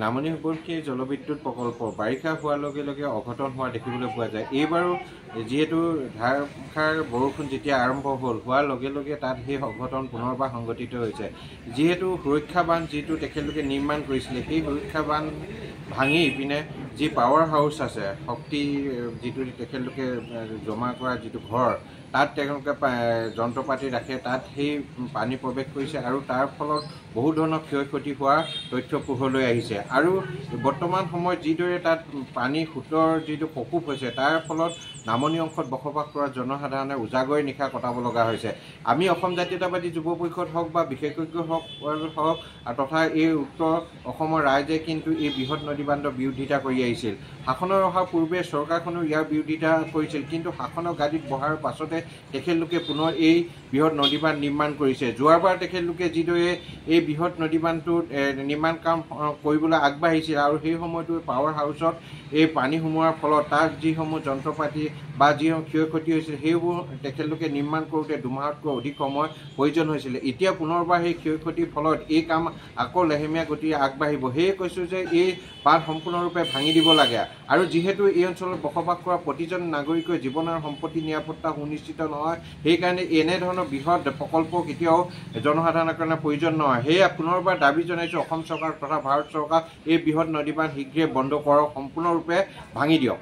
নামনি হুবলখি জলবিদ্যুৎ প্ৰকল্প বাৰিষা হোৱাৰ লগে লগে অঘটন হোৱা দেখিবলৈ পোৱা যায়। এইবাৰো যিহেতু ধাৰাসাৰ বৰষুণ যেতিয়া আৰম্ভ হোৱাৰ লগে লগে তাত সেই অঘটন পুনৰবাৰ সংঘটিত হৈছে। যিহেতু সুৰক্ষা বান্ধ যিটো তেখেতলোকে নিৰ্মাণ কৰিছিলে, সেই সুৰক্ষা বান্ধ ভাঙি পিনে যি পাৱাৰ হাউচ আছে, শক্তি যিটো তেখেতলোকে জমা কৰা যিটো ঘৰ, তাত তেওঁলোকে যন্ত্ৰপাতি ৰাখে, তাত সেই পানী প্ৰৱেশ কৰিছে আৰু তাৰ ফলত বহু ধৰণৰ ক্ষয় ক্ষতি হোৱাৰ তথ্য পোহৰলৈ আহিছে। আৰু বৰ্তমান সময়ত যিদৰে তাত পানী সোঁতৰ যিটো প্ৰকোপ হৈছে, তাৰ ফলত নামনি অংশত বসবাস কৰা জনসাধাৰণে উজাগৰি নিশা কটাব লগা হৈছে। আমি অসম জাতীয়তাবাদী যুৱ পৰিষদ হওক বা বিশেষজ্ঞসকল হওক তথা এই উত্তৰ অসমৰ ৰাইজে কিন্তু এই বৃহৎ নদীবান্ধৰ বিৰোধিতা কৰি আহিছিল। শাসনৰ অহাৰ পূৰ্বে চৰকাৰখনেও ইয়াৰ বিৰোধিতা কৰিছিল, কিন্তু শাসনৰ গাদীত বহাৰ পাছতে তেখেতলোকে পুনৰ এই বৃহৎ নদীবান্ধ নিৰ্মাণ কৰিছে। যোৱাবাৰ তেখেতলোকে যিদৰে এই বৃহৎ নদীবান্ধটো নিৰ্মাণ কাম কৰিবলৈ আগবাঢ়িছিল আৰু সেই সময়তো পাৱাৰ হাউচত এই পানী সোমোৱাৰ ফলত তাত যিসমূহ যন্ত্ৰপাতি বা যিসমূহ ক্ষয় ক্ষতি হৈছিল, সেইবোৰ তেখেতলোকে নিৰ্মাণ কৰোঁতে দুমাহতকৈ অধিক সময় প্ৰয়োজন হৈছিলে। এতিয়া পুনৰবাৰ সেই ক্ষয় ক্ষতিৰ ফলত এই কাম আকৌ লেহেমীয়া গতিৰে আগবাঢ়িব। সেয়ে কৈছোঁ যে এই বান্ধ সম্পূৰ্ণৰূপে ভাঙি দিব লাগে। আৰু যিহেতু এই অঞ্চলত বসবাস কৰা প্ৰতিজন নাগৰিকৰ জীৱন আৰু সম্পত্তি নিৰাপত্তা সুনিশ্চিত নহয়, সেইকাৰণে এনেধৰণৰ বৃহৎ প্ৰকল্প কেতিয়াও জনসাধাৰণৰ কাৰণে প্ৰয়োজন নহয়। সেয়া পুনৰবাৰ দাবী জনাইছোঁ অসম চৰকাৰ তথা ভাৰত চৰকাৰ, এই বৃহৎ নদীবান্ধ শীঘ্ৰে বন্ধ কৰক, সম্পূৰ্ণৰূপে ভাঙি দিয়ক।